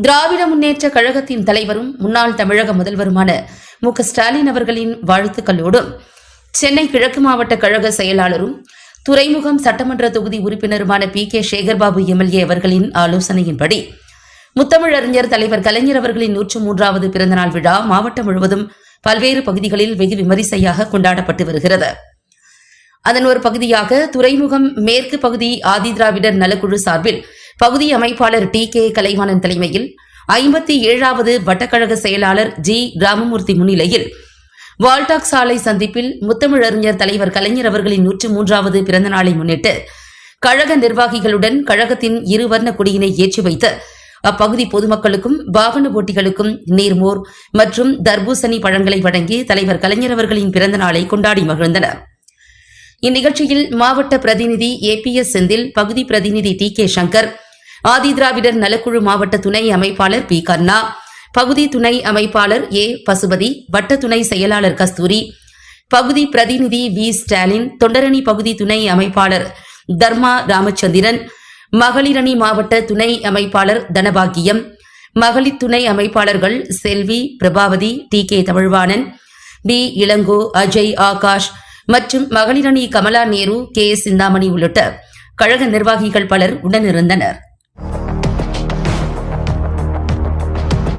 திராவிட முன்னேற்ற கழகத்தின் தலைவரும் முன்னாள் தமிழக முதல்வருமான மு.க.ஸ்டாலின் அவர்களின் வாழ்த்துக்களோடும் சென்னை கிழக்கு மாவட்ட கழக செயலாளரும் துறைமுகம் சட்டமன்ற தொகுதி உறுப்பினருமான பி.கே. சேகர்பாபு எம்எல்ஏ அவர்களின் ஆலோசனையின்படி முத்தமிழறிஞர் தலைவர் கலைஞர் அவர்களின் 103வது பிறந்தநாள் விழா மாவட்டம் முழுவதும் பல்வேறு பகுதிகளில் வெகு விமரிசையாக கொண்டாடப்பட்டு வருகிறது. அதன் ஒரு பகுதியாக துறைமுகம் மேற்கு பகுதி ஆதிதிராவிடர் நலக்குழு சார்பில் பகுதி அமைப்பாளர் டி.கே. கலைவாணன் தலைமையில் 57வது வட்டக்கழக செயலாளர் ஜி. ராமமூர்த்தி முன்னிலையில் வால்டாக் சாலை சந்திப்பில் முத்தமிழறிஞர் தலைவர் கலைஞர் அவர்களின் 103வது பிறந்தநாளை முன்னிட்டு கழக நிர்வாகிகளுடன் கழகத்தின் இருவர்ண கொடியினை ஏற்றி வைத்து அப்பகுதி பொதுமக்களுக்கும் வாகன போட்டிகளுக்கும் நீர்மோர் மற்றும் தர்பூசணி பழங்களை வழங்கி தலைவர் கலைஞர் அவர்களின் பிறந்தநாளை கொண்டாடி மகிழ்ந்தனர். இந்நிகழ்ச்சியில் மாவட்ட பிரதிநிதி ஏ.பி.எஸ். செந்தில், பகுதி பிரதிநிதி டி.கே. சங்கர், ஆதிதிராவிடர் நலக்குழு மாவட்ட துணை அமைப்பாளர் பி. கர்ணா, பகுதி துணை அமைப்பாளர் ஏ. பசுபதி, வட்ட துணை செயலாளர் கஸ்தூரி, பகுதி பிரதிநிதி வி. ஸ்டாலின், தொண்டரணி பகுதி துணை அமைப்பாளர் தர்மா ராமச்சந்திரன், மகளிரணி மாவட்ட துணை அமைப்பாளர் தனபாகியம், மகளிர் துணை அமைப்பாளர்கள் செல்வி, பிரபாவதி, டி.கே. தமிழ்வாணன், பி. இளங்கோ, அஜய், ஆகாஷ் மற்றும் மகளிரணி கமலா நேரு, கே. சிந்தாமணி உள்ளிட்ட கழக நிர்வாகிகள் பலர் உடனிருந்தனர்.